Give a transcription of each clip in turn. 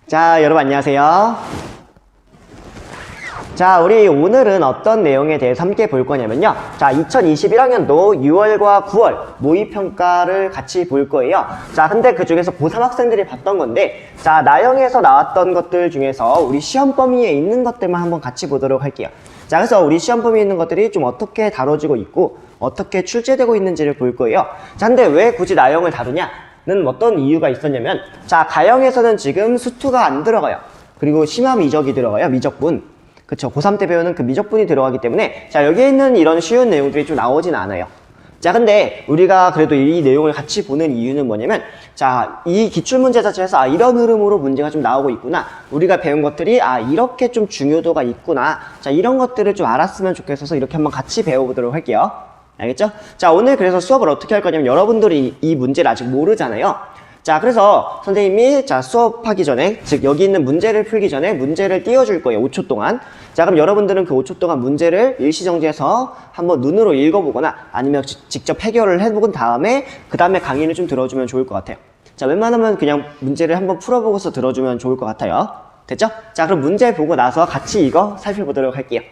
자, 여러분 안녕하세요. 자, 우리 오늘은 어떤 내용에 대해서 함께 볼 거냐면요. 자, 2021학년도 6월과 9월 모의평가를 같이 볼 거예요. 자, 근데 그 중에서 고3 학생들이 봤던 건데, 자, 나영에서 나왔던 것들 중에서 우리 시험 범위에 있는 것들만 한번 같이 보도록 할게요. 자, 그래서 우리 시험 범위에 있는 것들이 좀 어떻게 다뤄지고 있고, 어떻게 출제되고 있는지를 볼 거예요. 자, 근데 왜 굳이 나영을 다루냐? 는 어떤 이유가 있었냐면, 자, 가영에서는 지금 수투가 안 들어가요. 그리고 심화 미적이 들어가요. 미적분. 그쵸. 고3 때 배우는 그 미적분이 들어가기 때문에, 자, 여기에 있는 이런 쉬운 내용들이 좀 나오진 않아요. 자, 근데 우리가 그래도 이 내용을 같이 보는 이유는 뭐냐면, 자, 이 기출문제 자체에서 이런 흐름으로 문제가 좀 나오고 있구나. 우리가 배운 것들이 이렇게 좀 중요도가 있구나. 자, 이런 것들을 좀 알았으면 좋겠어서 이렇게 한번 같이 배워보도록 할게요. 알겠죠? 자, 오늘 그래서 수업을 어떻게 할 거냐면, 여러분들이 이 문제를 아직 모르잖아요. 자, 그래서 선생님이 자, 수업하기 전에, 즉 여기 있는 문제를 풀기 전에 문제를 띄워줄 거예요. 5초 동안. 자, 그럼 여러분들은 그 5초 동안 문제를 일시정지해서 한번 눈으로 읽어보거나 아니면 직접 해결을 해본 다음에 그 다음에 강의를 좀 들어주면 좋을 것 같아요. 자, 웬만하면 그냥 문제를 한번 풀어보고서 들어주면 좋을 것 같아요. 됐죠? 자, 그럼 문제 보고 나서 같이 이거 살펴보도록 할게요.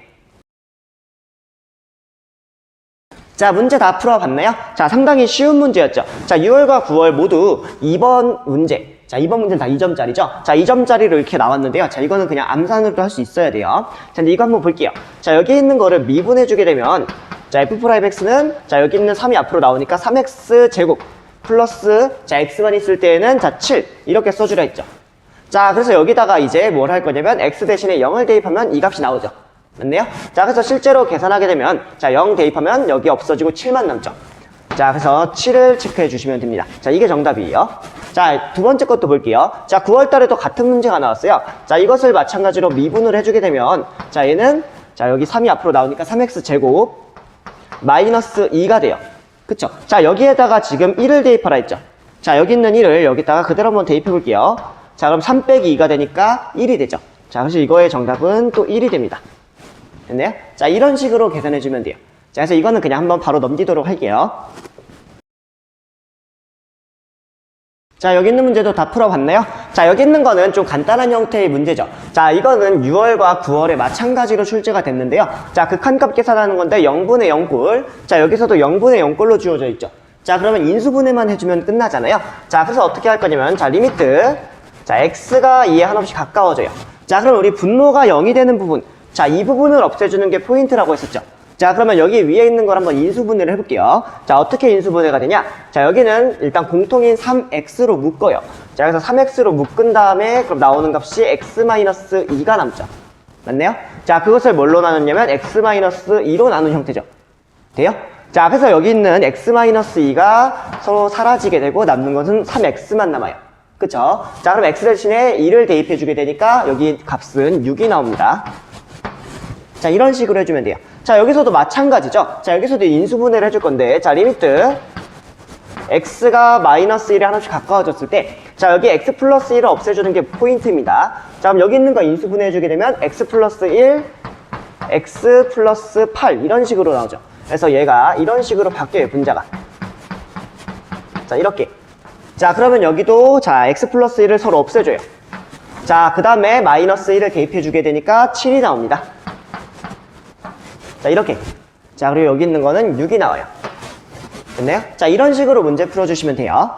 자, 문제 다 풀어봤나요? 자, 상당히 쉬운 문제였죠. 자, 6월과 9월 모두 2번 문제. 자, 2번 문제는 다 2점짜리죠. 자, 2점짜리로 이렇게 나왔는데요. 자, 이거는 그냥 암산으로도 할 수 있어야 돼요. 자, 근데 이거 한번 볼게요. 자, 여기 있는 거를 미분해주게 되면, 자, f'(x는, 자, 여기 있는 3이 앞으로 나오니까 3x 제곱 플러스, 자, x만 있을 때에는, 자, 7. 이렇게 써주라 했죠. 자, 그래서 여기다가 이제 뭘 할 거냐면, x 대신에 0을 대입하면 이 값이 나오죠. 맞네요? 자, 그래서 실제로 계산하게 되면, 자, 0 대입하면 여기 없어지고 7만 남죠. 자, 그래서 7을 체크해 주시면 됩니다. 자, 이게 정답이에요. 자, 두 번째 것도 볼게요. 자, 9월 달에도 같은 문제가 나왔어요. 자, 이것을 마찬가지로 미분을 해주게 되면, 자, 얘는, 자, 여기 3이 앞으로 나오니까 3x 제곱 마이너스 2가 돼요. 그쵸? 자, 여기에다가 지금 1을 대입하라 했죠. 자, 여기 있는 1을 여기다가 그대로 한번 대입해 볼게요. 자, 그럼 3 빼기 2가 되니까 1이 되죠. 자, 그래서 이거의 정답은 또 1이 됩니다. 됐나요? 자, 이런 식으로 계산해주면 돼요. 자, 그래서 이거는 그냥 한번 바로 넘기도록 할게요. 자, 여기 있는 문제도 다 풀어봤나요? 자, 여기 있는 거는 좀 간단한 형태의 문제죠. 자, 이거는 6월과 9월에 마찬가지로 출제가 됐는데요. 자, 극한값 계산하는 건데 0분의 0꼴. 자, 여기서도 0분의 0꼴로 주어져 있죠. 자, 그러면 인수분해만 해주면 끝나잖아요. 자, 그래서 어떻게 할 거냐면, 자, 리미트. 자, x가 2에 한없이 가까워져요. 자, 그럼 우리 분모가 0이 되는 부분. 자, 이 부분을 없애주는 게 포인트라고 했었죠. 자, 그러면 여기 위에 있는 걸 한번 인수분해를 해볼게요. 자, 어떻게 인수분해가 되냐? 자, 여기는 일단 공통인 3x로 묶어요. 자, 그래서 3x로 묶은 다음에 그럼 나오는 값이 x-2가 남죠. 맞네요? 자, 그것을 뭘로 나눴냐면 x-2로 나눈 형태죠. 돼요? 자, 그래서 여기 있는 x-2가 서로 사라지게 되고 남는 것은 3x만 남아요. 그쵸? 자, 그럼 x 대신에 2를 대입해주게 되니까 여기 값은 6이 나옵니다. 자, 이런 식으로 해주면 돼요. 자, 여기서도 마찬가지죠. 자, 여기서도 인수분해를 해줄 건데, 자, 리미트 x가 마이너스 1에 하나씩 가까워졌을 때, 자, 여기 x 플러스 1을 없애주는 게 포인트입니다. 자, 그럼 여기 있는 거 인수분해 해주게 되면 x 플러스 1, x 플러스 8 이런 식으로 나오죠. 그래서 얘가 이런 식으로 바뀌어요, 분자가. 자, 이렇게. 자, 그러면 여기도 자, x 플러스 1을 서로 없애줘요. 자, 그 다음에 마이너스 1을 대입해주게 되니까 7이 나옵니다. 자, 이렇게. 자, 그리고 여기 있는 거는 6이 나와요. 됐나요? 자, 이런 식으로 문제 풀어주시면 돼요.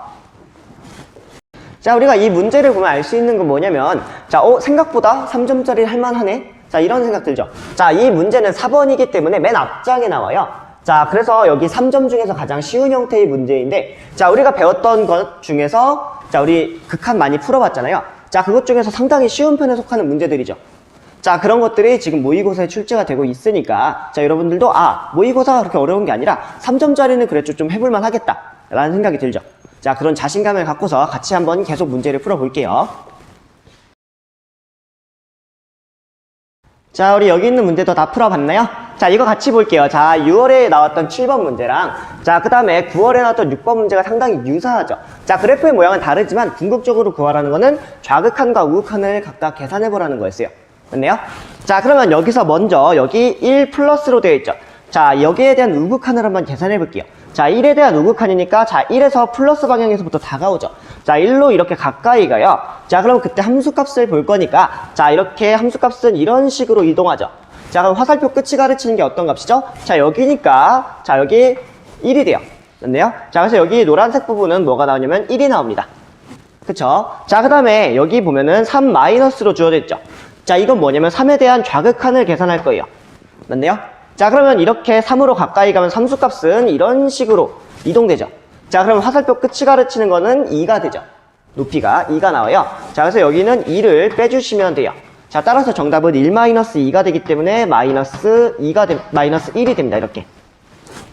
자, 우리가 이 문제를 보면 알 수 있는 건 뭐냐면, 자, 생각보다 3점짜리 할만하네? 자, 이런 생각 들죠? 자, 이 문제는 4번이기 때문에 맨 앞장에 나와요. 자, 그래서 여기 3점 중에서 가장 쉬운 형태의 문제인데, 자, 우리가 배웠던 것 중에서, 자, 우리 극한 많이 풀어봤잖아요. 자, 그것 중에서 상당히 쉬운 편에 속하는 문제들이죠. 자, 그런 것들이 지금 모의고사에 출제가 되고 있으니까, 자, 여러분들도, 모의고사가 그렇게 어려운 게 아니라 3점짜리는 그래도 좀 해볼만 하겠다 라는 생각이 들죠. 자, 그런 자신감을 갖고서 같이 한번 계속 문제를 풀어볼게요. 자, 우리 여기 있는 문제도 다 풀어봤나요? 자, 이거 같이 볼게요. 자, 6월에 나왔던 7번 문제랑, 자, 그 다음에 9월에 나왔던 6번 문제가 상당히 유사하죠. 자, 그래프의 모양은 다르지만 궁극적으로 구하라는 거는 좌극한과 우극한을 각각 계산해보라는 거였어요. 맞네요? 자, 그러면 여기서 먼저 여기 1 플러스로 되어 있죠. 자, 여기에 대한 우극한을 한번 계산해 볼게요. 자, 1에 대한 우극한이니까 자, 1에서 플러스 방향에서부터 다가오죠. 자, 1로 이렇게 가까이 가요. 자, 그럼 그때 함수값을 볼 거니까 자, 이렇게 함수값은 이런 식으로 이동하죠. 자, 그럼 화살표 끝이 가르치는 게 어떤 값이죠? 자, 여기니까 자, 여기 1이 돼요. 맞네요? 자, 그래서 여기 노란색 부분은 뭐가 나오냐면 1이 나옵니다. 그쵸? 자, 그 다음에 여기 보면은 3 마이너스로 주어져 있죠. 자, 이건 뭐냐면 3에 대한 좌극한을 계산할 거예요. 맞네요? 자, 그러면 이렇게 3으로 가까이 가면 함수값은 이런 식으로 이동되죠. 자, 그럼 화살표 끝이 가르치는 거는 2가 되죠. 높이가 2가 나와요. 자, 그래서 여기는 2를 빼주시면 돼요. 자, 따라서 정답은 1-2가 되기 때문에 마이너스 1이 됩니다. 이렇게.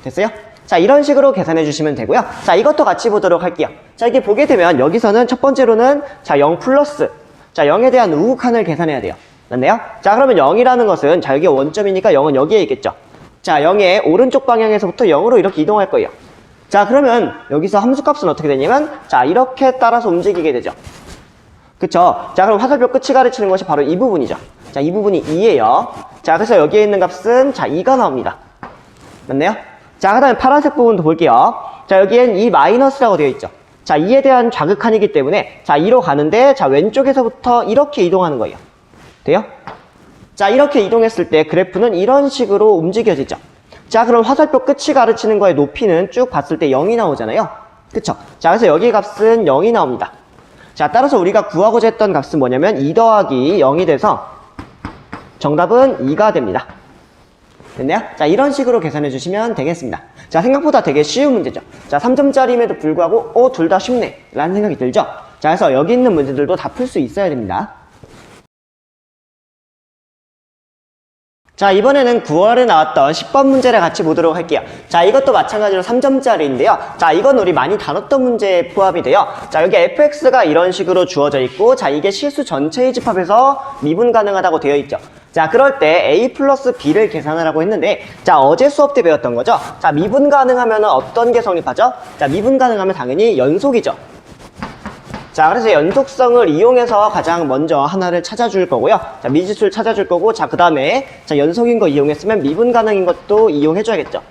됐어요? 자, 이런 식으로 계산해 주시면 되고요. 자, 이것도 같이 보도록 할게요. 자, 이렇게 보게 되면 여기서는 첫 번째로는 자, 0 플러스 자, 0에 대한 우극한을 계산해야 돼요. 맞네요? 자, 그러면 0이라는 것은 자, 여기 원점이니까 0은 여기에 있겠죠. 자, 0의 오른쪽 방향에서부터 0으로 이렇게 이동할 거예요. 자, 그러면 여기서 함수값은 어떻게 되냐면 자, 이렇게 따라서 움직이게 되죠. 그쵸? 자, 그럼 화살표 끝이 가르치는 것이 바로 이 부분이죠. 자, 이 부분이 2예요. 자, 그래서 여기에 있는 값은 자, 2가 나옵니다. 맞네요? 자, 그 다음에 파란색 부분도 볼게요. 자, 여기엔 2 마이너스라고 되어 있죠. 자, 2에 대한 좌극한이기 때문에 자, 2로 가는데 자, 왼쪽에서부터 이렇게 이동하는 거예요. 돼요? 자, 이렇게 이동했을 때 그래프는 이런 식으로 움직여지죠. 자, 그럼 화살표 끝이 가르치는 거의 높이는 쭉 봤을 때 0이 나오잖아요. 그쵸? 자, 그래서 여기 값은 0이 나옵니다. 자, 따라서 우리가 구하고자 했던 값은 뭐냐면 2 더하기 0이 돼서 정답은 2가 됩니다. 됐나요? 자, 이런 식으로 계산해 주시면 되겠습니다. 자, 생각보다 되게 쉬운 문제죠. 자, 3점짜리임에도 불구하고 둘 다 쉽네 라는 생각이 들죠. 자, 그래서 여기 있는 문제들도 다 풀 수 있어야 됩니다. 자, 이번에는 9월에 나왔던 10번 문제를 같이 보도록 할게요. 자, 이것도 마찬가지로 3점짜리인데요. 자, 이건 우리 많이 다뤘던 문제에 포함이 돼요. 자, 여기 fx가 이런 식으로 주어져 있고, 자, 이게 실수 전체의 집합에서 미분 가능하다고 되어 있죠. 자, 그럴 때 a 플러스 b를 계산하라고 했는데, 자, 어제 수업 때 배웠던 거죠. 자, 미분 가능하면 어떤 게 성립하죠? 자, 미분 가능하면 당연히 연속이죠. 자, 그래서 연속성을 이용해서 가장 먼저 하나를 찾아줄 거고요. 자, 미지수를 찾아줄 거고, 자, 그 다음에 자, 연속인 거 이용했으면 미분 가능인 것도 이용해줘야겠죠.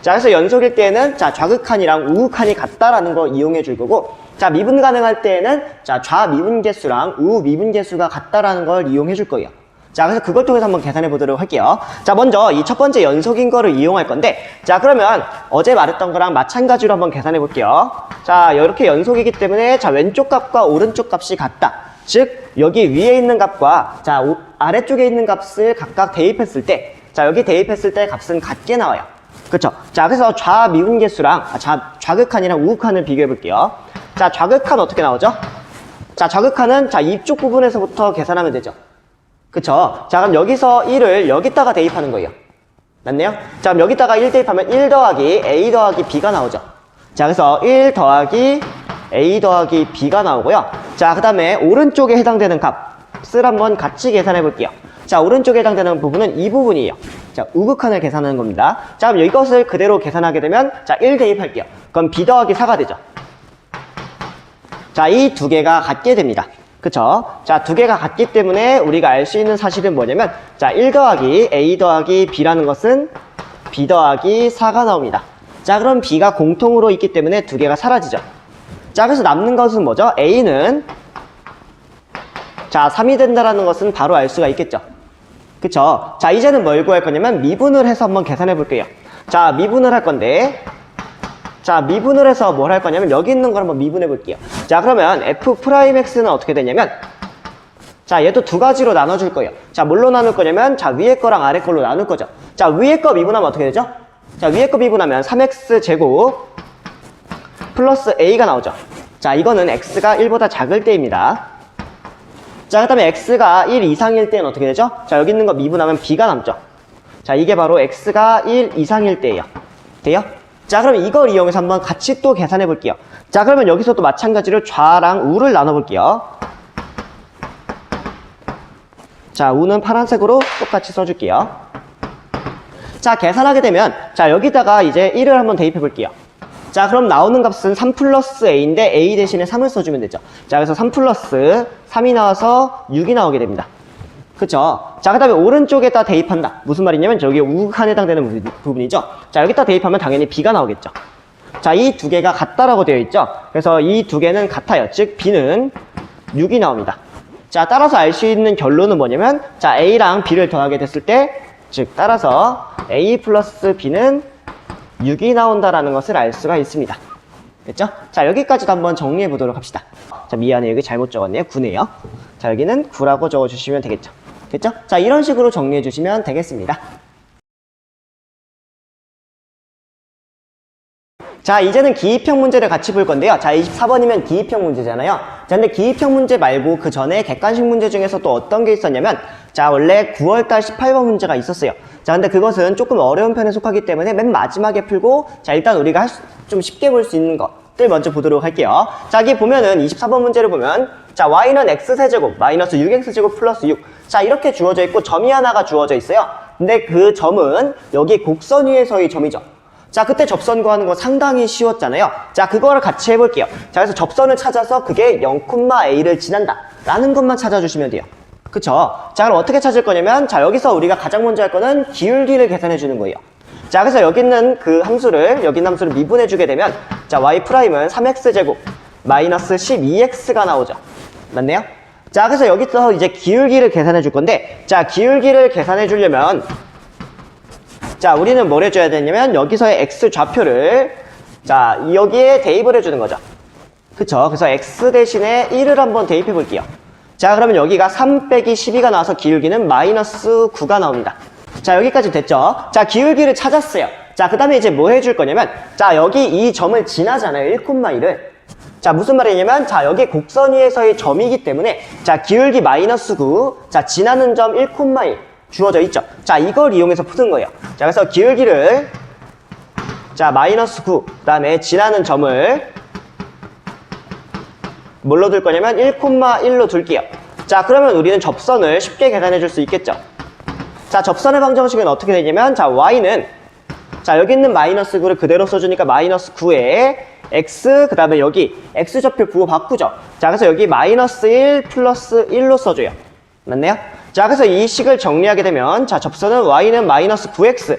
자, 그래서 연속일 때에는 자, 좌극한이랑 우극한이 같다라는 거 이용해줄 거고, 자, 미분 가능할 때에는 자, 좌미분계수랑 우미분계수가 같다라는 걸 이용해줄 거예요. 자, 그래서 그걸 통해서 한번 계산해 보도록 할게요. 자, 먼저 이 첫 번째 연속인 거를 이용할 건데, 자, 그러면 어제 말했던 거랑 마찬가지로 한번 계산해 볼게요. 자, 이렇게 연속이기 때문에 자, 왼쪽 값과 오른쪽 값이 같다. 즉, 여기 위에 있는 값과 자, 아래쪽에 있는 값을 각각 대입했을 때, 자, 여기 대입했을 때 값은 같게 나와요. 그쵸? 자, 그래서 좌미분계수랑 좌극한이랑 우극한을 비교해 볼게요. 자, 좌극한 어떻게 나오죠? 자, 좌극한은 자, 이쪽 부분에서부터 계산하면 되죠. 그쵸? 자, 그럼 여기서 1을 여기다가 대입하는 거예요. 맞네요? 자, 그럼 여기다가 1 대입하면 1 더하기 a 더하기 b가 나오죠. 자, 그래서 1 더하기 a 더하기 b가 나오고요. 자, 그 다음에 오른쪽에 해당되는 값을 한번 같이 계산해 볼게요. 자, 오른쪽에 해당되는 부분은 이 부분이에요. 자, 우극한을 계산하는 겁니다. 자, 그럼 이것을 그대로 계산하게 되면 자, 1 대입할게요. 그럼 b 더하기 4가 되죠. 자, 이 두 개가 같게 됩니다. 그쵸? 자, 두 개가 같기 때문에 우리가 알 수 있는 사실은 뭐냐면 자, 1 더하기 a 더하기 b라는 것은 b 더하기 4가 나옵니다. 자, 그럼 b가 공통으로 있기 때문에 두 개가 사라지죠. 자, 그래서 남는 것은 뭐죠? a는 자, 3이 된다라는 것은 바로 알 수가 있겠죠. 그쵸? 자, 이제는 뭘 구할 거냐면 미분을 해서 한번 계산해 볼게요. 자, 미분을 할 건데, 자, 미분을 해서 뭘 할 거냐면 여기 있는 걸 한번 미분해 볼게요. 자, 그러면 f'x는 어떻게 되냐면 자, 얘도 두 가지로 나눠줄 거예요. 자, 뭘로 나눌 거냐면 자, 위에 거랑 아래 걸로 나눌 거죠. 자, 위에 거 미분하면 어떻게 되죠? 자, 위에 거 미분하면 3x제곱 플러스 a가 나오죠. 자, 이거는 x가 1보다 작을 때입니다. 자, 그 다음에 x가 1 이상일 때는 어떻게 되죠? 자, 여기 있는 거 미분하면 b가 남죠. 자, 이게 바로 x가 1 이상일 때예요. 돼요? 자, 그럼 이걸 이용해서 한번 같이 또 계산해 볼게요. 자, 그러면 여기서 또 마찬가지로 좌랑 우를 나눠 볼게요. 자, 우는 파란색으로 똑같이 써줄게요. 자, 계산하게 되면 자, 여기다가 이제 1을 한번 대입해 볼게요. 자, 그럼 나오는 값은 3 플러스 a인데 a 대신에 3을 써주면 되죠. 자, 그래서 3 플러스 3이 나와서 6이 나오게 됩니다. 그쵸? 자, 그 다음에 오른쪽에다 대입한다. 무슨 말이냐면 저기 우극한에 해당되는 부분이죠. 자, 여기다 대입하면 당연히 B가 나오겠죠. 자, 이 두 개가 같다라고 되어 있죠. 그래서 이 두 개는 같아요. 즉 B는 6이 나옵니다. 자, 따라서 알 수 있는 결론은 뭐냐면, 자, A랑 B를 더하게 됐을 때, 즉 따라서 A 플러스 B는 6이 나온다라는 것을 알 수가 있습니다. 됐죠? 자, 여기까지도 한번 정리해 보도록 합시다. 자, 미안해요. 여기 잘못 적었네요. 9네요. 자, 여기는 9라고 적어주시면 되겠죠. 됐죠? 자, 이런 식으로 정리해 주시면 되겠습니다. 자, 이제는 기입형 문제를 같이 볼 건데요. 자, 24번이면 기입형 문제잖아요. 자, 근데 기입형 문제 말고 그 전에 객관식 문제 중에서 또 어떤 게 있었냐면, 자, 원래 9월달 18번 문제가 있었어요. 자, 근데 그것은 조금 어려운 편에 속하기 때문에 맨 마지막에 풀고, 자, 일단 우리가 좀 쉽게 볼 수 있는 것들 먼저 보도록 할게요. 자, 여기 보면은 24번 문제를 보면, 자, y는 x세제곱 마이너스 6x제곱 플러스 6. 자, 이렇게 주어져 있고 점이 하나가 주어져 있어요. 근데 그 점은 여기 곡선 위에서의 점이죠. 자, 그때 접선 구하는 거 상당히 쉬웠잖아요. 자, 그거를 같이 해볼게요. 자, 그래서 접선을 찾아서 그게 0,a를 지난다 라는 것만 찾아주시면 돼요. 그쵸? 자, 그럼 어떻게 찾을 거냐면, 자, 여기서 우리가 가장 먼저 할 거는 기울기를 계산해 주는 거예요. 자, 그래서 여기 있는 그 함수를, 여기 있는 함수를 미분해 주게 되면, 자, y'은 3x제곱 마이너스 12x가 나오죠. 맞네요? 자, 그래서 여기서 이제 기울기를 계산해 줄 건데, 자, 기울기를 계산해 주려면, 자, 우리는 뭘 해줘야 되냐면 여기서의 x 좌표를, 자, 여기에 대입을 해주는 거죠. 그쵸? 그래서 x 대신에 1을 한번 대입해 볼게요. 자, 그러면 여기가 3 빼기 12가 나와서 기울기는 마이너스 9가 나옵니다. 자, 여기까지 됐죠? 자, 기울기를 찾았어요. 자, 그 다음에 이제 뭐 해줄 거냐면, 자, 여기 이 점을 지나잖아요. 1,1을. 자, 무슨 말이냐면, 자, 여기 곡선 위에서의 점이기 때문에, 자, 기울기 마이너스 9, 자, 지나는 점 1,1 주어져 있죠. 자, 이걸 이용해서 푸는 거예요. 자, 그래서 기울기를, 자, 마이너스 9, 그 다음에 지나는 점을 뭘로 둘 거냐면 1,1로 둘게요. 자, 그러면 우리는 접선을 쉽게 계산해 줄 수 있겠죠. 자, 접선의 방정식은 어떻게 되냐면, 자, y는, 자, 여기 있는 마이너스 9를 그대로 써주니까 마이너스 9에 x, 그 다음에 여기 x좌표 부호 바꾸죠. 자, 그래서 여기 마이너스 1 플러스 1로 써줘요. 맞네요? 자, 그래서 이 식을 정리하게 되면, 자, 접선은 y는 마이너스 9x.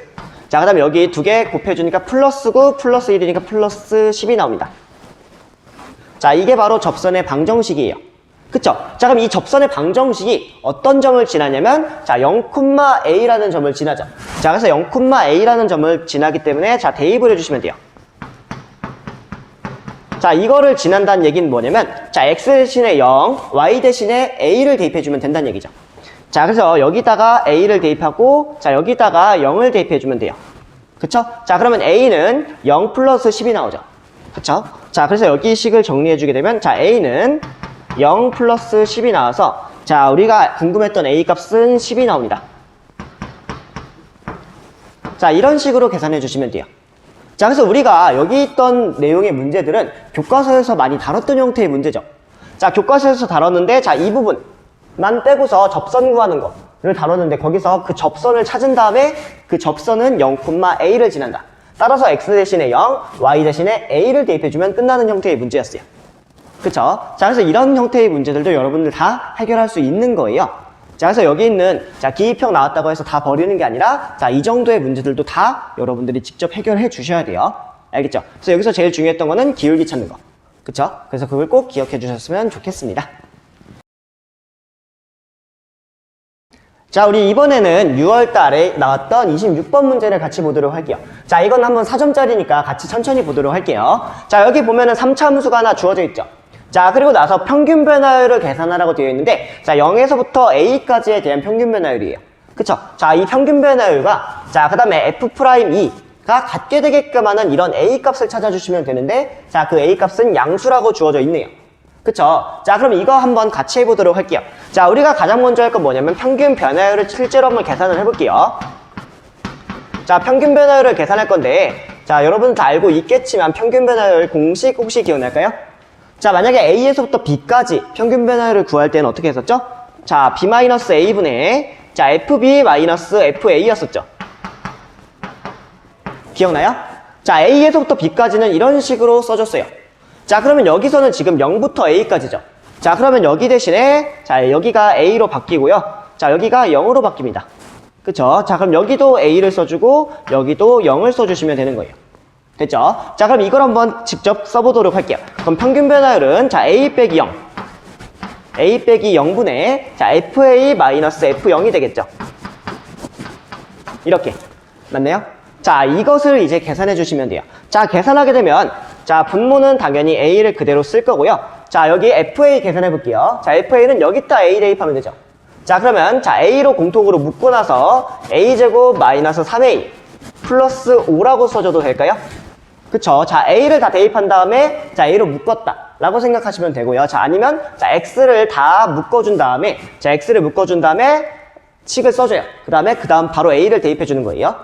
자, 그 다음에 여기 두 개 곱해주니까 플러스 9 플러스 1이니까 플러스 10이 나옵니다. 자, 이게 바로 접선의 방정식이에요. 그쵸? 자, 그럼 이 접선의 방정식이 어떤 점을 지나냐면, 자, 0,a라는 점을 지나죠. 자, 그래서 0,a라는 점을 지나기 때문에, 자, 대입을 해주시면 돼요. 자, 이거를 지난다는 얘기는 뭐냐면, 자, x 대신에 0, y 대신에 a를 대입해주면 된다는 얘기죠. 자, 그래서 여기다가 a를 대입하고, 자, 여기다가 0을 대입해주면 돼요. 그쵸? 자, 그러면 a는 0 플러스 10이 나오죠. 그쵸? 자, 그래서 여기 식을 정리해주게 되면, 자, a는 0 플러스 10이 나와서, 자, 우리가 궁금했던 a 값은 10이 나옵니다. 자, 이런 식으로 계산해 주시면 돼요. 자, 그래서 우리가 여기 있던 내용의 문제들은 교과서에서 많이 다뤘던 형태의 문제죠. 자, 교과서에서 다뤘는데, 자, 이 부분만 떼고서 접선 구하는 거를 다뤘는데, 거기서 그 접선을 찾은 다음에 그 접선은 0,a를 지난다. 따라서 x 대신에 0, y 대신에 a를 대입해주면 끝나는 형태의 문제였어요. 그쵸? 자, 그래서 이런 형태의 문제들도 여러분들 다 해결할 수 있는 거예요. 자, 그래서 여기 있는, 자, 기입형 나왔다고 해서 다 버리는 게 아니라, 자, 이 정도의 문제들도 다 여러분들이 직접 해결해 주셔야 돼요. 알겠죠? 그래서 여기서 제일 중요했던 거는 기울기 찾는 거. 그쵸? 그래서 그걸 꼭 기억해 주셨으면 좋겠습니다. 자, 우리 이번에는 6월 달에 나왔던 26번 문제를 같이 보도록 할게요. 자, 이건 한번 4점짜리니까 같이 천천히 보도록 할게요. 자, 여기 보면은 3차 함수가 하나 주어져 있죠. 자, 그리고 나서 평균 변화율을 계산하라고 되어 있는데, 자, 0에서부터 a까지에 대한 평균 변화율이에요. 그쵸? 자, 이 평균 변화율과, 자, 그 다음에 f'2가 같게 되게끔 하는 이런 a 값을 찾아주시면 되는데, 자, 그 a 값은 양수라고 주어져 있네요. 그쵸? 자, 그럼 이거 한번 같이 해보도록 할게요. 자, 우리가 가장 먼저 할 건 뭐냐면 평균 변화율을 실제로 한번 계산을 해볼게요. 자, 평균 변화율을 계산할 건데, 자, 여러분 다 알고 있겠지만 평균 변화율 공식 혹시 기억날까요? 자, 만약에 a에서부터 b까지 평균 변화율을 구할 때는 어떻게 했었죠? 자, b-a분의, 자, fb-fa였었죠. 기억나요? 자, a에서부터 b까지는 이런 식으로 써줬어요. 자, 그러면 여기서는 지금 0부터 a까지죠. 자, 그러면 여기 대신에, 자, 여기가 a로 바뀌고요. 자, 여기가 0으로 바뀝니다. 그쵸? 자, 그럼 여기도 A를 써주고 여기도 0을 써주시면 되는 거예요. 됐죠? 자, 그럼 이걸 한번 직접 써보도록 할게요. 그럼 평균 변화율은 자, A 빼기 0. A 빼기 0분의 자, FA 마이너스 F0이 되겠죠? 이렇게. 맞네요? 자, 이것을 이제 계산해 주시면 돼요. 자, 계산하게 되면 자, 분모는 당연히 A를 그대로 쓸 거고요. 자, 여기 FA 계산해 볼게요. 자, FA는 여기다 A 대입하면 되죠. 자, 그러면 자, A로 공통으로 묶고 나서 A제곱 마이너스 3A 플러스 5라고 써줘도 될까요? 그쵸? 자, A를 다 대입한 다음에 자, A로 묶었다 라고 생각하시면 되고요. 자, 아니면 자, X를 다 묶어준 다음에 자, X를 묶어준 다음에 식을 써줘요. 그 다음 바로 A를 대입해 주는 거예요.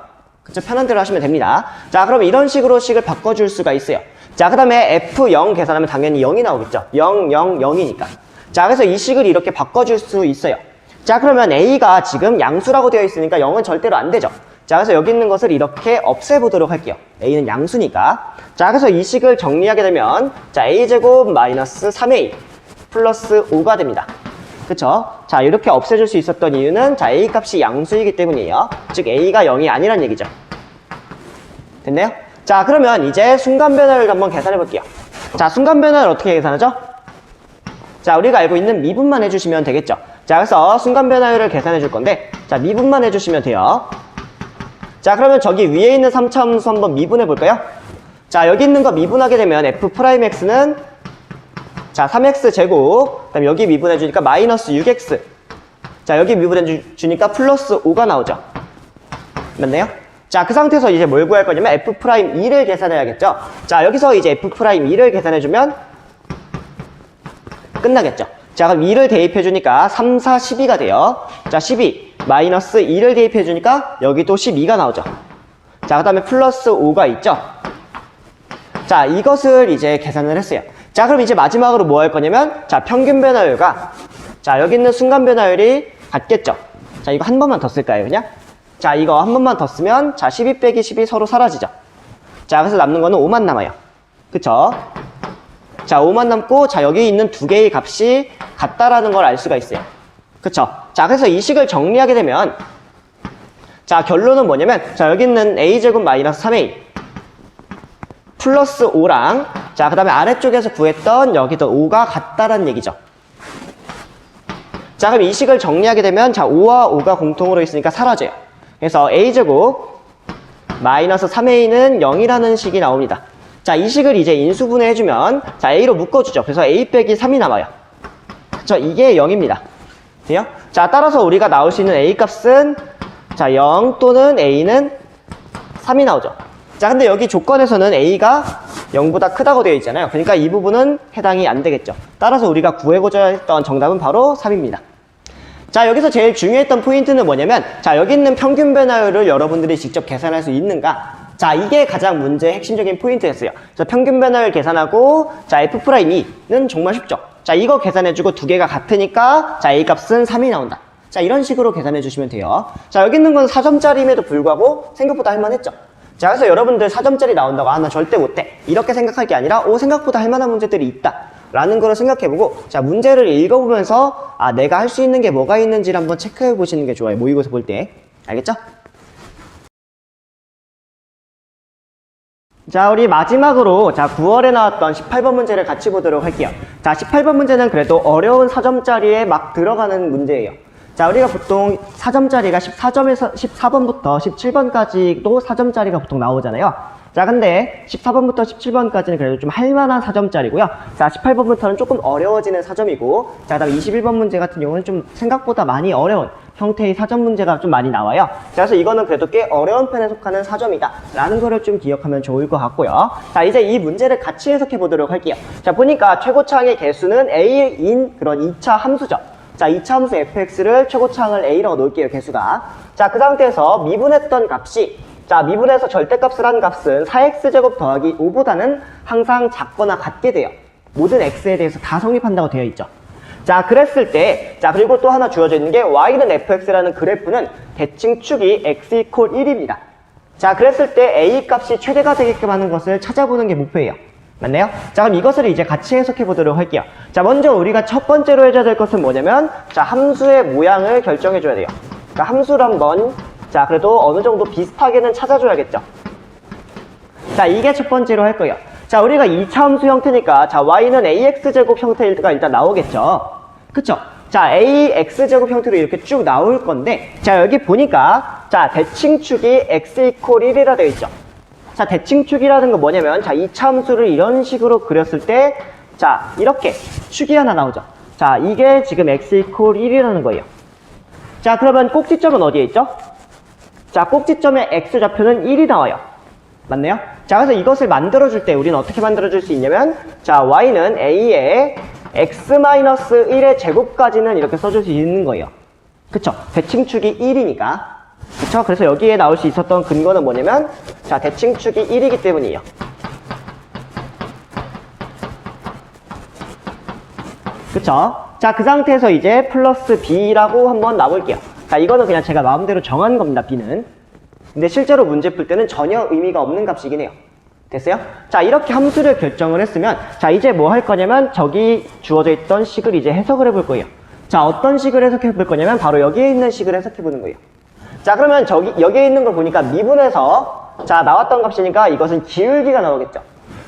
그쵸? 편한 대로 하시면 됩니다. 자, 그럼 이런 식으로 식을 바꿔줄 수가 있어요. 자, 그 다음에 F0 계산하면 당연히 0이 나오겠죠. 0, 0, 0이니까. 자, 그래서 이 식을 이렇게 바꿔줄 수 있어요. 자, 그러면 A가 지금 양수라고 되어 있으니까 0은 절대로 안 되죠. 자, 그래서 여기 있는 것을 이렇게 없애보도록 할게요. A는 양수니까. 자, 그래서 이 식을 정리하게 되면 자, A제곱 마이너스 3A 플러스 5가 됩니다. 그쵸? 자, 이렇게 없애줄 수 있었던 이유는 자, A 값이 양수이기 때문이에요. 즉 A가 0이 아니란 얘기죠. 됐나요? 자, 그러면 이제 순간 변화를 한번 계산해 볼게요. 자, 순간 변화를 어떻게 계산하죠? 자, 우리가 알고 있는 미분만 해주시면 되겠죠. 자, 그래서 순간 변화율을 계산해 줄 건데 자, 미분만 해주시면 돼요. 자, 그러면 저기 위에 있는 3차 함수 한번 미분해 볼까요? 자, 여기 있는 거 미분하게 되면 F'X는 자, 3X 제곱, 그 다음에 여기 미분해 주니까 마이너스 6X. 자, 여기 미분해 주니까 플러스 5가 나오죠. 맞나요? 자, 그 상태에서 이제 뭘 구할 거냐면 F'2를 계산해야겠죠. 자, 여기서 이제 F'2를 계산해주면 끝나겠죠. 자, 그럼 2를 대입해주니까 3, 4, 12가 돼요. 자, 12 마이너스 2를 대입해주니까 여기도 12가 나오죠. 자, 그 다음에 플러스 5가 있죠. 자, 이것을 이제 계산을 했어요. 자, 그럼 이제 마지막으로 뭐 할 거냐면 자, 평균 변화율과 자, 여기 있는 순간 변화율이 같겠죠. 자, 이거 한 번만 더 쓸까요, 그냥? 자, 이거 한 번만 더 쓰면 자, 12 빼기 12 서로 사라지죠. 자, 그래서 남는 거는 5만 남아요. 그쵸? 자, 5만 남고 자, 여기 있는 두 개의 값이 같다라는 걸 알 수가 있어요. 그쵸? 자, 그래서 이 식을 정리하게 되면 자, 결론은 뭐냐면 자, 여기 있는 A제곱 마이너스 3A 플러스 5랑 자, 그 다음에 아래쪽에서 구했던 여기도 5가 같다라는 얘기죠. 자, 그럼 이 식을 정리하게 되면 자, 5와 5가 공통으로 있으니까 사라져요. 그래서 A제곱 마이너스 3A는 0이라는 식이 나옵니다. 자, 이 식을 이제 인수분해 해주면 자, A로 묶어주죠. 그래서 A 빼기 3이 나와요. 그쵸? 이게 0입니다. 돼요? 자, 따라서 우리가 나올 수 있는 A 값은 자, 0 또는 A는 3이 나오죠. 자, 근데 여기 조건에서는 A가 0보다 크다고 되어 있잖아요. 그러니까 이 부분은 해당이 안 되겠죠. 따라서 우리가 구해고자 했던 정답은 바로 3입니다. 자, 여기서 제일 중요했던 포인트는 뭐냐면 자, 여기 있는 평균 변화율을 여러분들이 직접 계산할 수 있는가? 자, 이게 가장 문제의 핵심적인 포인트였어요. 그래서 평균 변화율 계산하고 자, F'E는 정말 쉽죠. 자, 이거 계산해주고 두 개가 같으니까 자, A 값은 3이 나온다. 자, 이런 식으로 계산해 주시면 돼요. 자, 여기 있는 건 4점짜리임에도 불구하고 생각보다 할만했죠. 자, 그래서 여러분들 4점짜리 나온다고 나 절대 못해 이렇게 생각할 게 아니라 생각보다 할만한 문제들이 있다 라는 거를 생각해보고 자, 문제를 읽어보면서 내가 할 수 있는 게 뭐가 있는지를 한번 체크해 보시는 게 좋아요. 모의고사 볼 때. 알겠죠? 자, 우리 마지막으로 자, 9월에 나왔던 18번 문제를 같이 보도록 할게요. 자, 18번 문제는 그래도 어려운 4점짜리에 막 들어가는 문제예요. 자, 우리가 보통 4점짜리가 14점에서 14번부터 17번까지도 4점짜리가 보통 나오잖아요. 자, 근데 14번부터 17번까지는 그래도 좀 할만한 4점짜리고요. 자, 18번부터는 조금 어려워지는 4점이고, 자, 그다음 21번 문제 같은 경우는 좀 생각보다 많이 어려운 형태의 4점 문제가 좀 많이 나와요. 자, 그래서 이거는 그래도 꽤 어려운 편에 속하는 4점이다 라는 거를 좀 기억하면 좋을 것 같고요. 자, 이제 이 문제를 같이 해석해 보도록 할게요. 자, 보니까 최고차항의 개수는 A인 그런 2차 함수죠. 자, 2차 함수 fx를 최고차항을 A라고 놓을게요, 개수가. 자, 그 상태에서 미분했던 값이 자, 미분해서 절대값을 한 값은 4x제곱 더하기 5보다는 항상 작거나 같게 돼요. 모든 x에 대해서 다 성립한다고 되어 있죠. 자, 그랬을 때, 자, 그리고 또 하나 주어져 있는 게 y는 fx라는 그래프는 대칭 축이 x 이퀄 1입니다. 자, 그랬을 때 a 값이 최대가 되게끔 하는 것을 찾아보는 게 목표예요. 맞나요? 자, 그럼 이것을 이제 같이 해석해 보도록 할게요. 자, 먼저 우리가 첫 번째로 해줘야 될 것은 뭐냐면, 자, 함수의 모양을 결정해 줘야 돼요. 그러니까 함수를 한번, 자, 그래도 어느 정도 비슷하게는 찾아줘야겠죠. 자, 이게 첫 번째로 할 거예요. 자, 우리가 2차 함수 형태니까, 자, y는 ax제곱 형태가 일단 나오겠죠. 그쵸? 자, ax제곱 형태로 이렇게 쭉 나올 건데, 자, 여기 보니까, 자, 대칭축이 x 이퀄 1이라 되어 있죠. 자, 대칭축이라는 건 뭐냐면, 자, 2차 함수를 이런 식으로 그렸을 때, 자, 이렇게 축이 하나 나오죠. 자, 이게 지금 x 이퀄 1이라는 거예요. 자, 그러면 꼭지점은 어디에 있죠? 자, 꼭지점의 x좌표는 1이 나와요. 맞나요? 자, 그래서 이것을 만들어줄 때 우리는 어떻게 만들어줄 수 있냐면, 자, y는 a에 x-1의 제곱까지는 이렇게 써줄 수 있는 거예요. 그쵸? 대칭축이 1이니까. 그쵸? 그래서 여기에 나올 수 있었던 근거는 뭐냐면, 자, 대칭축이 1이기 때문이에요. 그쵸? 자, 그 상태에서 이제 플러스 b라고 한번 놔볼게요. 자, 이거는 그냥 제가 마음대로 정한 겁니다, b는. 근데 실제로 문제 풀 때는 전혀 의미가 없는 값이긴 해요. 됐어요? 자, 이렇게 함수를 결정을 했으면, 자, 이제 뭐 할 거냐면, 저기 주어져 있던 식을 이제 해석을 해볼 거예요. 자, 어떤 식을 해석해 볼 거냐면, 바로 여기에 있는 식을 해석해 보는 거예요. 자, 그러면 여기에 있는 걸 보니까 미분해서, 자, 나왔던 값이니까 이것은 기울기가 나오겠죠.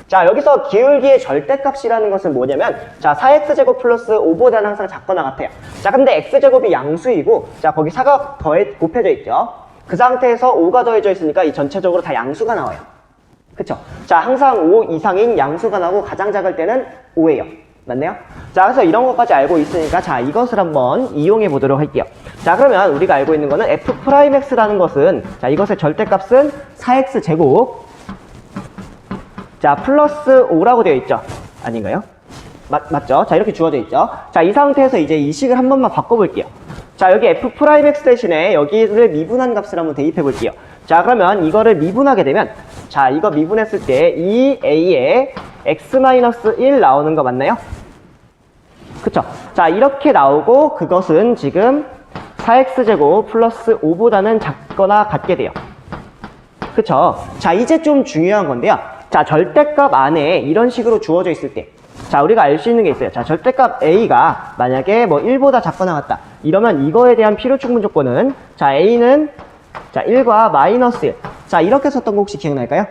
자, 여기서 기울기의 절대값이라는 것은 뭐냐면, 자, 4x제곱 플러스 5보다는 항상 작거나 같아요. 자, 근데 x제곱이 양수이고, 자, 거기 4가 곱해져 있죠. 그 상태에서 5가 더해져 있으니까 이 전체적으로 다 양수가 나와요. 그쵸? 자, 항상 5 이상인 양수가 나오고 가장 작을 때는 5예요. 맞나요? 자, 그래서 이런 것까지 알고 있으니까, 자, 이것을 한번 이용해 보도록 할게요. 자, 그러면 우리가 알고 있는 거는 f'x라는 것은, 자, 이것의 절대값은 4x제곱, 자, 플러스 5라고 되어 있죠? 아닌가요? 맞죠? 자, 이렇게 주어져 있죠? 자, 이 상태에서 이제 이 식을 한 번만 바꿔볼게요. 자, 여기 f'x 대신에 여기를 미분한 값을 한번 대입해 볼게요. 자, 그러면 이거를 미분하게 되면, 자, 이거 미분했을 때 2a에 x-1 나오는 거 맞나요? 그쵸? 자, 이렇게 나오고 그것은 지금 4x제곱 플러스 5보다는 작거나 같게 돼요. 그쵸? 자, 이제 좀 중요한 건데요. 자, 절대값 안에 이런 식으로 주어져 있을 때, 자, 우리가 알 수 있는 게 있어요. 자, 절대값 a가 만약에 뭐 1보다 작거나 같다. 이러면 이거에 대한 필요충분 조건은, 자, a는, 자, 1과 마이너스 1. 자, 이렇게 썼던 거 혹시 기억날까요?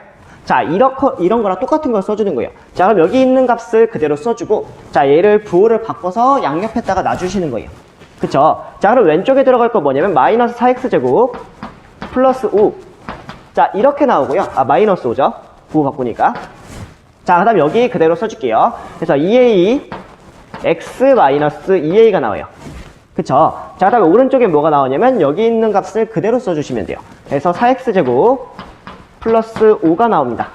자, 이런 거랑 똑같은 걸 써주는 거예요. 자, 그럼 여기 있는 값을 그대로 써주고, 자, 얘를 부호를 바꿔서 양옆에다가 놔주시는 거예요. 그쵸? 자, 그럼 왼쪽에 들어갈 거 뭐냐면, 마이너스 4x제곱 플러스 5. 자, 이렇게 나오고요. 아, 마이너스 5죠? 부호 바꾸니까. 자, 그 다음 여기 그대로 써줄게요. 그래서 2a x-2a가 나와요. 그쵸? 자, 그 다음에 오른쪽에 뭐가 나오냐면 여기 있는 값을 그대로 써주시면 돼요. 그래서 4x제곱 플러스 5가 나옵니다.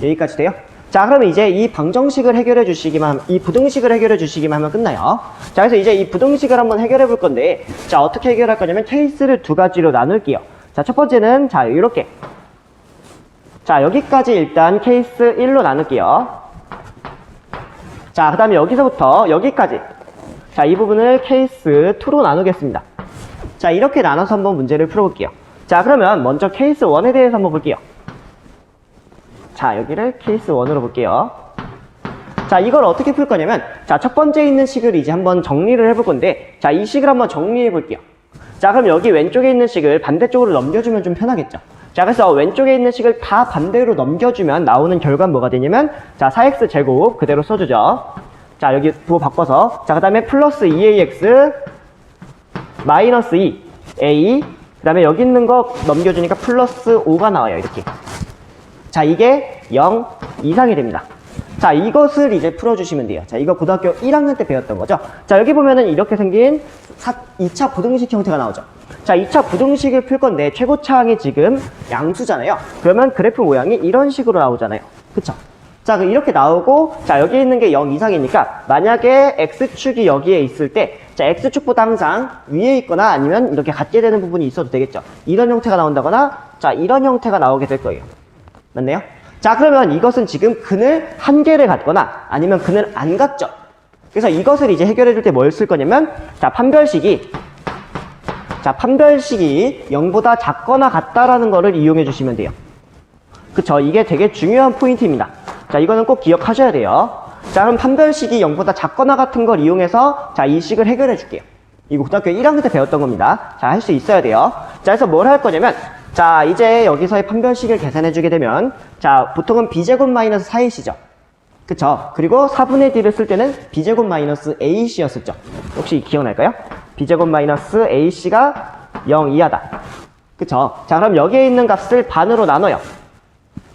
여기까지 돼요? 자, 그러면 이제 이 방정식을 해결해 주시기만 하면, 이 부등식을 해결해 주시기만 하면 끝나요. 자, 그래서 이제 이 부등식을 한번 해결해 볼 건데, 자, 어떻게 해결할 거냐면 케이스를 두 가지로 나눌게요. 자, 첫 번째는, 자, 이렇게. 자, 여기까지 일단 케이스 1로 나눌게요. 자, 그 다음에 여기서부터 여기까지. 자, 이 부분을 케이스 2로 나누겠습니다. 자, 이렇게 나눠서 한번 문제를 풀어볼게요. 자, 그러면 먼저 케이스 1에 대해서 한번 볼게요. 자, 여기를 케이스 1으로 볼게요. 자, 이걸 어떻게 풀 거냐면, 자, 첫 번째 있는 식을 이제 한번 정리를 해볼 건데, 자, 이 식을 한번 정리해 볼게요. 자, 그럼 여기 왼쪽에 있는 식을 반대쪽으로 넘겨주면 좀 편하겠죠? 자, 그래서 왼쪽에 있는 식을 다 반대로 넘겨주면 나오는 결과는 뭐가 되냐면, 자, 4x제곱 그대로 써주죠. 자, 여기 부호 바꿔서, 자, 그 다음에 플러스 2ax 마이너스 2a, 그 다음에 여기 있는 거 넘겨주니까 플러스 5가 나와요, 이렇게. 자, 이게 0 이상이 됩니다. 자, 이것을 이제 풀어주시면 돼요. 자, 이거 고등학교 1학년 때 배웠던 거죠. 자, 여기 보면은 이렇게 생긴 2차 부등식 형태가 나오죠. 자, 2차 부등식을 풀 건데 최고차항이 지금 양수잖아요. 그러면 그래프 모양이 이런 식으로 나오잖아요. 그쵸? 자, 이렇게 나오고, 자, 여기 있는 게 0 이상이니까 만약에 x축이 여기에 있을 때, 자, x축보다 항상 위에 있거나 아니면 이렇게 같게 되는 부분이 있어도 되겠죠. 이런 형태가 나온다거나, 자, 이런 형태가 나오게 될 거예요. 맞나요? 자, 그러면 이것은 지금 근을 한 개를 갖거나 아니면 근을 안 갖죠. 그래서 이것을 이제 해결해 줄 때 뭘 쓸 거냐면, 자, 판별식이 0보다 작거나 같다라는 거를 이용해 주시면 돼요. 그쵸? 이게 되게 중요한 포인트입니다. 자, 이거는 꼭 기억하셔야 돼요. 자, 그럼 판별식이 0보다 작거나 같은 걸 이용해서 자, 이 식을 해결해 줄게요. 이거 고등학교 1학년 때 배웠던 겁니다. 자, 할 수 있어야 돼요. 자, 그래서 뭘 할 거냐면, 자, 이제 여기서의 판별식을 계산해 주게 되면, 자, 보통은 b제곱 마이너스 4ac죠. 그쵸? 그리고 4분의 d를 쓸 때는 b제곱 마이너스 ac였었죠. 혹시 기억날까요? b제곱 마이너스 ac가 0 이하다. 그쵸? 자, 그럼 여기에 있는 값을 반으로 나눠요.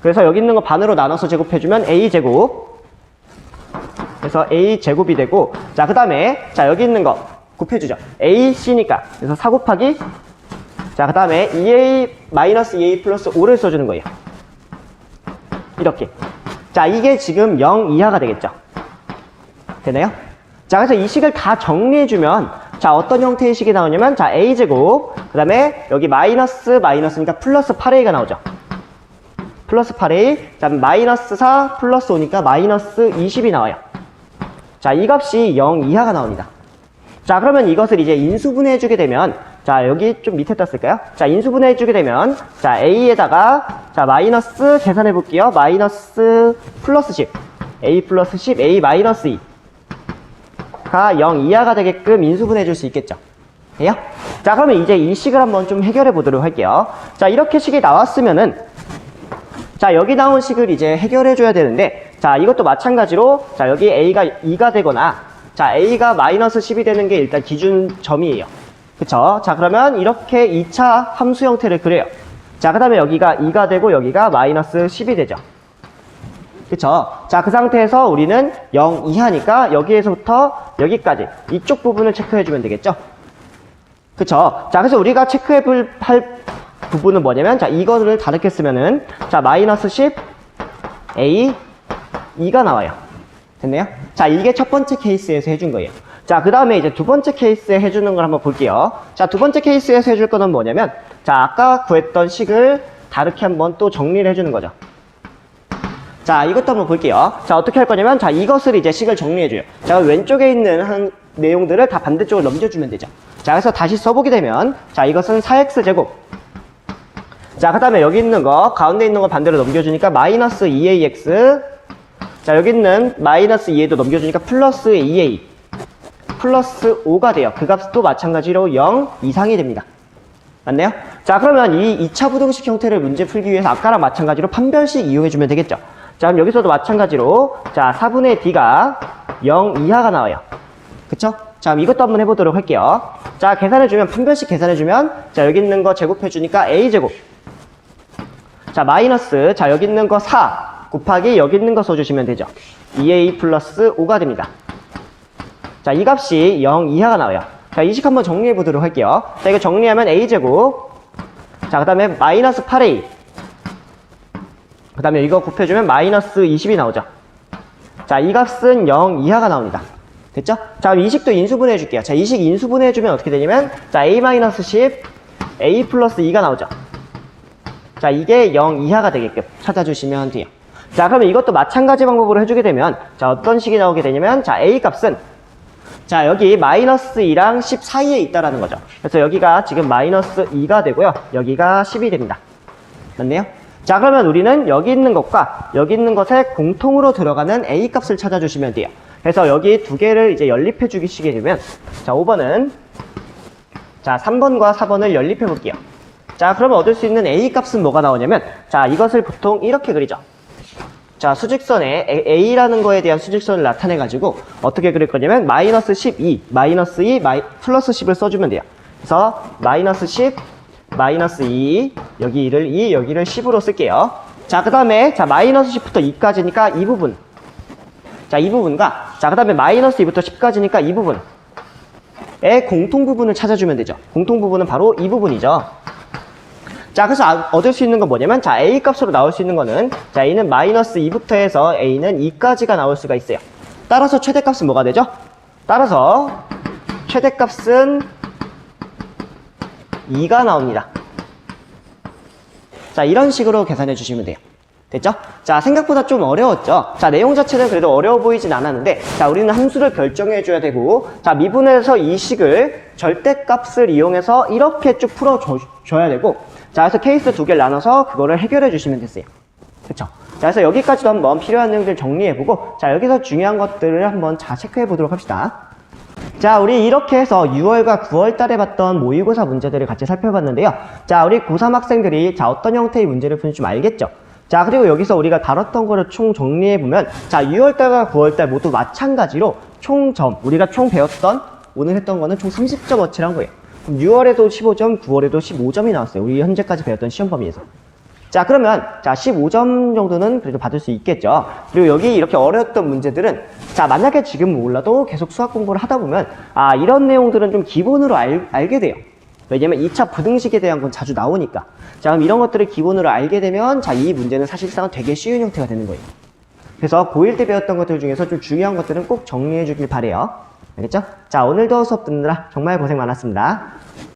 그래서 여기 있는 거 반으로 나눠서 제곱해주면 a제곱. 그래서 a제곱이 되고, 자, 그 다음에, 자, 여기 있는 거 곱해주죠. ac니까. 그래서 4 곱하기, 자, 그 다음에 2a 마이너스 2a 플러스 5를 써주는 거예요. 이렇게. 자, 이게 지금 0 이하가 되겠죠. 되나요? 자, 그래서 이 식을 다 정리해주면, 자, 어떤 형태의 식이 나오냐면, 자, a제곱, 그 다음에 여기 마이너스니까 플러스 8a가 나오죠. 플러스 8a, 자, 마이너스 4 플러스 5니까 마이너스 20이 나와요. 자, 이 값이 0 이하가 나옵니다. 자, 그러면 이것을 이제 인수분해해주게 되면, 자, 여기 좀 밑에다 쓸까요? 자, 인수분해해주게 되면, 자, a에다가, 자, 마이너스 계산해볼게요. 마이너스 플러스 10. a 플러스 10, a 마이너스 2가 0 이하가 되게끔 인수분해해줄 수 있겠죠. 돼요? 자, 그러면 이제 이 식을 한번 좀 해결해보도록 할게요. 자, 이렇게 식이 나왔으면은, 자, 여기 나온 식을 이제 해결해줘야 되는데, 자, 이것도 마찬가지로, 자, 여기 a가 2가 되거나, 자, a가 마이너스 10이 되는 게 일단 기준점이에요. 그쵸? 자, 그러면 이렇게 2차 함수 형태를 그려요. 자, 그 다음에 여기가 2가 되고 여기가 마이너스 10이 되죠. 그쵸? 자, 그 상태에서 우리는 0 이하니까 여기에서부터 여기까지 이쪽 부분을 체크해주면 되겠죠? 그쵸? 자, 그래서 우리가 할 부분은 뭐냐면, 자, 이거를 다르게 쓰면은, 자, 마이너스 10, a, 2가 나와요. 됐나요? 자, 이게 첫 번째 케이스에서 해준 거예요. 자, 그 다음에 이제 두 번째 케이스에 해주는 걸 한번 볼게요. 자, 두 번째 케이스에서 해줄 거는 뭐냐면, 자, 아까 구했던 식을 다르게 한번 또 정리를 해주는 거죠. 자, 이것도 한번 볼게요. 자, 어떻게 할 거냐면, 자, 이것을 이제 식을 정리해줘요. 자, 왼쪽에 있는 내용들을 다 반대쪽으로 넘겨주면 되죠. 자, 그래서 다시 써보게 되면, 자, 이것은 4x제곱. 자, 그 다음에 여기 있는 거, 가운데 있는 거 반대로 넘겨주니까 마이너스 2ax. 자, 여기 있는 마이너스 2a도 넘겨주니까 플러스 2a. 플러스 5가 돼요. 그 값도 마찬가지로 0 이상이 됩니다. 맞나요? 자, 그러면 이 2차 부등식 형태를 문제 풀기 위해서 아까랑 마찬가지로 판별식 이용해주면 되겠죠. 자, 그럼 여기서도 마찬가지로, 자, 4분의 d가 0 이하가 나와요. 그쵸? 자, 그럼 이것도 한번 해보도록 할게요. 자, 계산해주면, 판별식 계산해주면, 자, 여기 있는 거 제곱해주니까 a제곱. 자, 마이너스, 자, 여기 있는 거 4 곱하기 여기 있는 거 써주시면 되죠. 2a 플러스 5가 됩니다. 자, 이 값이 0 이하가 나와요. 자, 이 식 한번 정리해 보도록 할게요. 자, 이거 정리하면 a제곱. 자, 그 다음에 마이너스 8a. 그 다음에 이거 곱해주면 마이너스 20이 나오죠. 자, 이 값은 0 이하가 나옵니다. 됐죠? 자, 그럼 이 식도 인수분해 해줄게요. 자, 이 식 인수분해 해주면 어떻게 되냐면, 자, a-10, a 플러스 2가 나오죠. 자, 이게 0 이하가 되게끔 찾아주시면 돼요. 자, 그러면 이것도 마찬가지 방법으로 해주게 되면, 자, 어떤 식이 나오게 되냐면, 자, a 값은, 자, 여기 마이너스 2랑 10 사이에 있다라는 거죠. 그래서 여기가 지금 마이너스 2가 되고요. 여기가 10이 됩니다. 맞네요? 자, 그러면 우리는 여기 있는 것과 여기 있는 것에 공통으로 들어가는 a 값을 찾아주시면 돼요. 그래서 여기 두 개를 이제 연립해 주시게 되면, 자, 5번은, 자, 3번과 4번을 연립해 볼게요. 자, 그러면 얻을 수 있는 a 값은 뭐가 나오냐면, 자, 이것을 보통 이렇게 그리죠. 자, 수직선에 a라는 거에 대한 수직선을 나타내가지고 어떻게 그릴 거냐면 마이너스 12, 마이너스 2, 플러스 10을 써주면 돼요. 그래서 마이너스 10, 마이너스 2, 여기 2를 2, 여기를 10으로 쓸게요. 자, 그 다음에 자 마이너스 10부터 2까지니까 이 부분. 자, 이 부분과 자, 그 다음에 마이너스 2부터 10까지니까 이 부분의 공통 부분을 찾아주면 되죠. 공통 부분은 바로 이 부분이죠. 자, 그래서 얻을 수 있는 건 뭐냐면, 자, a 값으로 나올 수 있는 거는, 자, a는 마이너스 2부터 해서 a는 2까지가 나올 수가 있어요. 따라서 최대값은 뭐가 되죠? 따라서 최대값은 2가 나옵니다. 자, 이런 식으로 계산해 주시면 돼요. 됐죠? 자, 생각보다 좀 어려웠죠? 자, 내용 자체는 그래도 어려워 보이진 않았는데, 자, 우리는 함수를 결정해 줘야 되고, 자, 미분해서 이 식을 절대값을 이용해서 이렇게 쭉 풀어 줘야 되고, 자, 그래서 케이스 두 개를 나눠서 그거를 해결해 주시면 됐어요. 그쵸? 자, 그래서 여기까지도 한번 필요한 내용들 정리해보고, 자, 여기서 중요한 것들을 한번 체크해보도록 합시다. 자, 우리 이렇게 해서 6월과 9월 달에 봤던 모의고사 문제들을 같이 살펴봤는데요. 자, 우리 고3 학생들이 자, 어떤 형태의 문제를 푸는지 좀 알겠죠? 자, 그리고 여기서 우리가 다뤘던 거를 총 정리해보면, 자, 6월달과 9월달 모두 마찬가지로 총점, 우리가 총 배웠던, 오늘 했던 거는 총 30점어치란 거예요. 그럼 6월에도 15점, 9월에도 15점이 나왔어요. 우리 현재까지 배웠던 시험 범위에서. 자, 그러면, 자, 15점 정도는 그래도 받을 수 있겠죠. 그리고 여기 이렇게 어려웠던 문제들은, 자, 만약에 지금 몰라도 계속 수학 공부를 하다 보면, 아, 이런 내용들은 좀 기본으로 알게 돼요. 왜냐면 2차 부등식에 대한 건 자주 나오니까. 자, 그럼 이런 것들을 기본으로 알게 되면, 자, 이 문제는 사실상 되게 쉬운 형태가 되는 거예요. 그래서 고1 때 배웠던 것들 중에서 좀 중요한 것들은 꼭 정리해 주길 바래요. 알겠죠? 자, 오늘도 수업 듣느라 정말 고생 많았습니다.